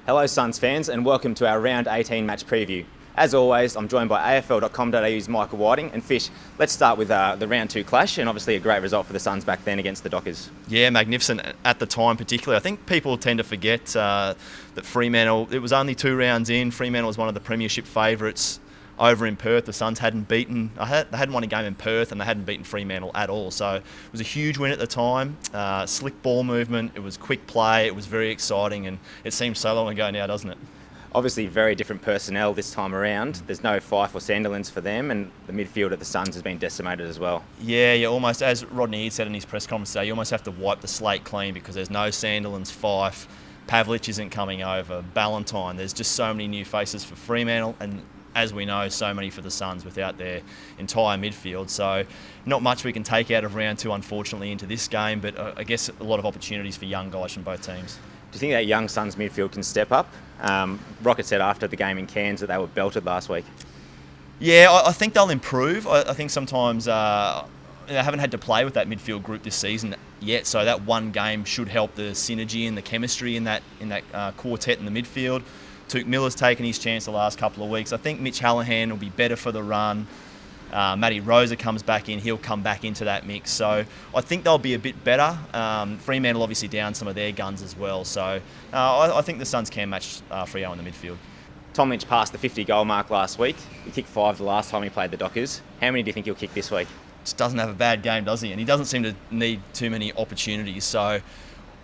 Hello Suns fans and welcome to our round 18 match preview. As always, I'm joined by AFL.com.au's Michael Whiting and Fish. Let's start with the round 2 clash, and obviously a great result for the Suns back then against the Dockers. Yeah, magnificent at the time particularly. I think people tend to forget that Fremantle, it was only 2 rounds in. Fremantle was one of the premiership favourites over in Perth. The Suns hadn't won a game in Perth, and they hadn't beaten Fremantle at all. So it was a huge win at the time. Slick ball movement, it was quick play, it was very exciting, and it seems so long ago now, doesn't it? Obviously very different personnel this time around. There's no Fife or Sandilands for them, and the midfield at the Suns has been decimated as well. Yeah, almost, as Rodney said in his press conference today, you almost have to wipe the slate clean because there's no Sandilands, Fife, Pavlich isn't coming over, Ballantyne. There's just so many new faces for Fremantle, and as we know, so many for the Suns without their entire midfield. So not much we can take out of round 2, unfortunately, into this game, but I guess a lot of opportunities for young guys from both teams. Do you think that young Suns midfield can step up? Rocket said after the game in Cairns that they were belted last week. Yeah, I think they'll improve. I think sometimes they haven't had to play with that midfield group this season yet, so that one game should help the synergy and the chemistry in that quartet in the midfield. Tuke Miller's taken his chance the last couple of weeks. I think Mitch Hallahan will be better for the run. Matty Rosa comes back in, he'll come back into that mix. So I think they'll be a bit better. Fremantle obviously down some of their guns as well. So I think the Suns can match Freo in the midfield. Tom Lynch passed the 50 goal mark last week. He kicked 5 the last time he played the Dockers. How many do you think he'll kick this week? Just doesn't have a bad game, does he? And he doesn't seem to need too many opportunities. So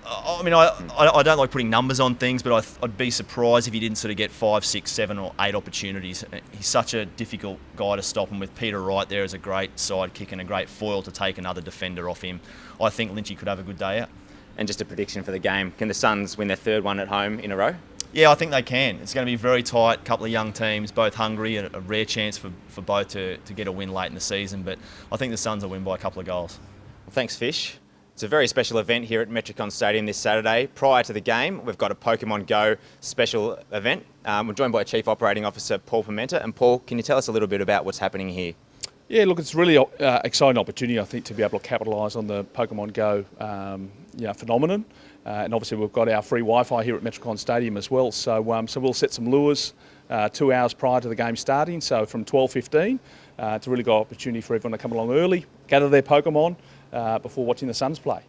I mean, I don't like putting numbers on things, but I'd be surprised if he didn't sort of get 5, 6, 7 or 8 opportunities. He's such a difficult guy to stop, and with Peter Wright there as a great sidekick and a great foil to take another defender off him, I think Lynchy could have a good day out. And just a prediction for the game, can the Suns win their 3rd one at home in a row? Yeah, I think they can. It's going to be very tight, couple of young teams, both hungry, and a rare chance for both to get a win late in the season, but I think the Suns will win by a couple of goals. Well, thanks, Fish. It's a very special event here at Metricon Stadium this Saturday. Prior to the game, we've got a Pokemon Go special event. We're joined by Chief Operating Officer Paul Pimenta. And Paul, can you tell us a little bit about what's happening here? Yeah, look, it's a really exciting opportunity, I think, to be able to capitalise on the Pokemon Go phenomenon. And obviously we've got our free Wi-Fi here at Metricon Stadium as well. So we'll set some lures 2 hours prior to the game starting, so from 12:15. It's a really good opportunity for everyone to come along early, gather their Pokemon before watching the Suns play.